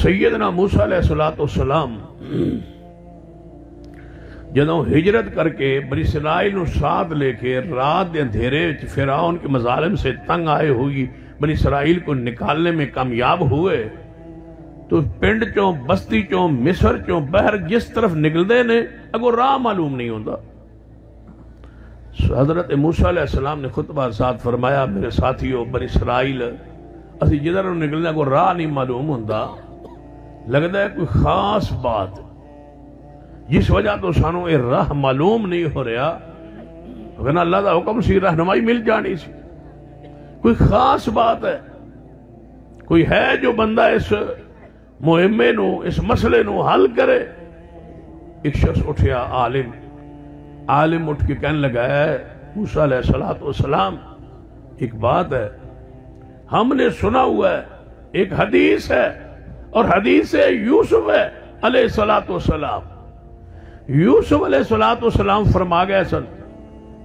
سیدنا موسیٰ علیہ السلام جدوں ہجرت کر کے بنی اسرائیل نو ساتھ لے کے رات دے اندھیرے فرعون کے مظالم سے تنگ آئے ہوئی بنی اسرائیل کو نکالنے میں کامیاب ہوئے تو پنڈ چوں بستی چوں مصر چوں بحر جس طرف نکل نے اگو راہ معلوم نہیں ہوتا. حضرت موسیٰ علیہ السلام نے خطبہ ساتھ فرمایا میرے ساتھیوں بنی اسرائیل اسی جدھر نکلنے کو راہ نہیں معلوم ہوتا لگتا ہے کوئی خاص بات جس وجہ تو سانوں یہ راہ معلوم نہیں ہو رہا اگر اللہ دا حکم سی رہنمائی مل جانی سی کوئی خاص بات ہے کوئی ہے جو بندہ اس مہمے نو اس مسئلے نو حل کرے. ایک شخص اٹھیا عالم اٹھ کے کہنے لگا ہے موسیٰ علیہ السلام ایک بات ہے ہم نے سنا ہوا ہے ایک حدیث ہے اور حدیث یوسف ہے علیہ السلام. یوسف علیہ السلام فرما گئے سن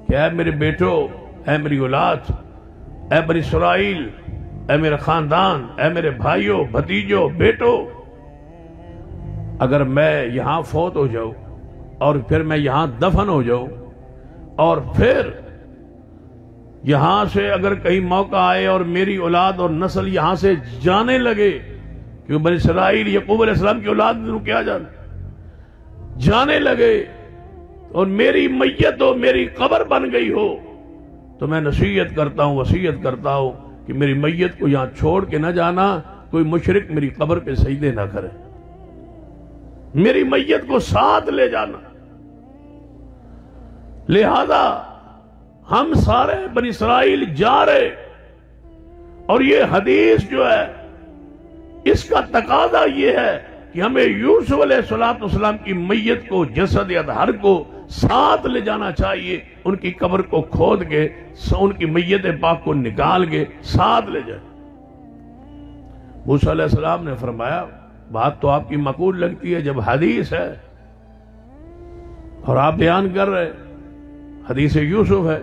کہ اے میرے بیٹو اے میری اولاد اے بنی اسرائیل اے میرے خاندان اے میرے بھائیوں بھتیجوں بیٹو اگر میں یہاں فوت ہو جاؤں اور پھر میں یہاں دفن ہو جاؤں اور پھر یہاں سے اگر کہیں موقع آئے اور میری اولاد اور نسل یہاں سے جانے لگے کیونکہ بنی اسرائیل یعقوب علیہ السلام کی اولاد نے کیا جانے لگے اور میری میت ہو میری قبر بن گئی ہو تو میں نصیحت کرتا ہوں وصیت کرتا ہوں کہ میری میت کو یہاں چھوڑ کے نہ جانا کوئی مشرک میری قبر پہ سجدے نہ کرے میری میت کو ساتھ لے جانا. لہذا ہم سارے بنی اسرائیل جا رہے اور یہ حدیث جو ہے اس کا تقاضا یہ ہے کہ ہمیں یوسف علیہ السلام کی میت کو جسد اطہر کو ساتھ لے جانا چاہیے ان کی قبر کو کھود کے ان کی میت پاک کو نکال کے ساتھ لے جائے. موسیٰ علیہ السلام نے فرمایا بات تو آپ کی معقول لگتی ہے جب حدیث ہے اور آپ بیان کر رہے حدیث یوسف ہے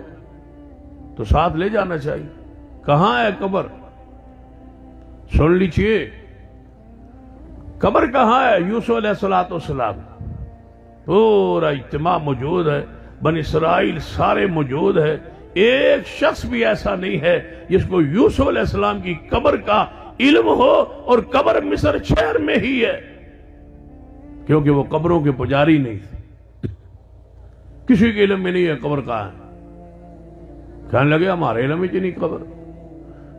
تو ساتھ لے جانا چاہیے. کہاں ہے قبر سن لیجئے قبر کہاں ہے یوسف علیہ السلام پورا اجتماع موجود ہے بنی اسرائیل سارے موجود ہے ایک شخص بھی ایسا نہیں ہے جس کو یوسف علیہ السلام کی قبر کا علم ہو اور قبر مصر شہر میں ہی ہے کیونکہ وہ قبروں کے پجاری نہیں تھے کسی کے علم میں نہیں ہے قبر کہاں ہے کہنے لگے ہمارے علم میں نہیں قبر.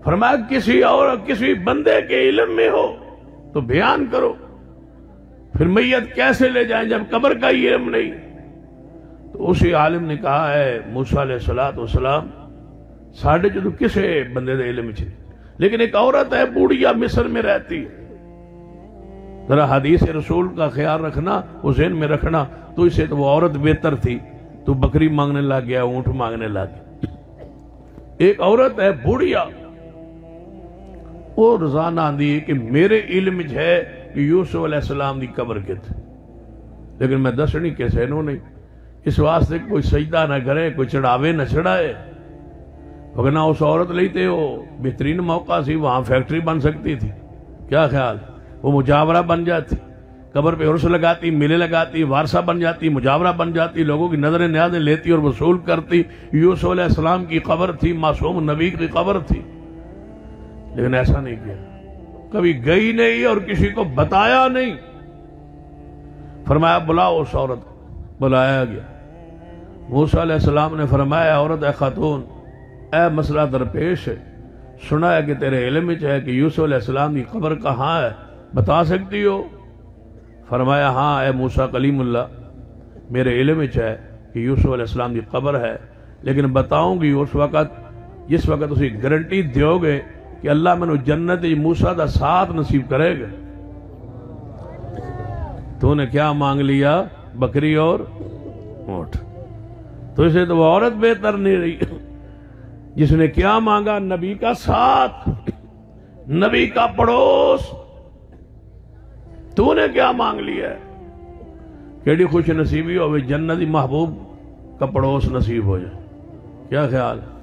فرمایا کسی اور کسی بندے کے علم میں ہو تو بیان کرو پھر میت کیسے لے جائیں جب قبر کا ہی علم نہیں. تو اسی عالم نے کہا ہے موسیٰ علیہ السلام ساڑھے جو کسے بندے دے علم چھے لیکن ایک عورت ہے بوڑھیا مصر میں رہتی ذرا حدیث رسول کا خیال رکھنا وہ ذہن میں رکھنا تو اسے تو وہ عورت بہتر تھی تو بکری مانگنے لگ گیا اونٹ مانگنے لگ گیا. ایک عورت ہے بوڑھیا وہ روزانہ آندھی ہے کہ میرے علم ہے کہ یوسف علیہ السلام دی قبر کے تھے لیکن میں دسنی کیسے انہوں نے اس واسطے کوئی سجدہ نہ کرے کوئی چڑھاوے نہ چڑھائے وگرنہ اس عورت لیتے ہو بہترین موقع سی وہاں فیکٹری بن سکتی تھی کیا خیال وہ مجاورہ بن جاتی قبر پہ عرس لگاتی میلے لگاتی وارثہ بن جاتی مجاورہ بن جاتی لوگوں کی نظریں نیازیں لیتی اور وصول کرتی. یوسف علیہ السلام کی قبر تھی معصوم نبی کی قبر تھی لیکن ایسا نہیں کیا کبھی گئی نہیں اور کسی کو بتایا نہیں. فرمایا بلاؤ اس عورت بلایا گیا. موسیٰ علیہ السلام نے فرمایا عورت اے خاتون اے مسئلہ درپیش ہے سنا ہے کہ تیرے علم میں ہے کہ یوسف علیہ السلام کی قبر کہاں ہے بتا سکتی ہو. فرمایا ہاں اے موسیٰ کلیم اللہ میرے علم میں ہے کہ یوسف علیہ السلام کی قبر ہے لیکن بتاؤں گی اس وقت جس وقت اسی گارنٹی دیو گے کہ اللہ میں جنت موسیٰ دا ساتھ نصیب کرے گا. تو نے کیا مانگ لیا بکری اور اونٹ تو اسے تو وہ عورت بہتر نہیں رہی جس نے کیا مانگا نبی کا ساتھ نبی کا پڑوس. تو نے کیا مانگ لیا ہے کیڑی خوش نصیبی ہوئے جنتی محبوب کا پڑوس نصیب ہو جائے کیا خیال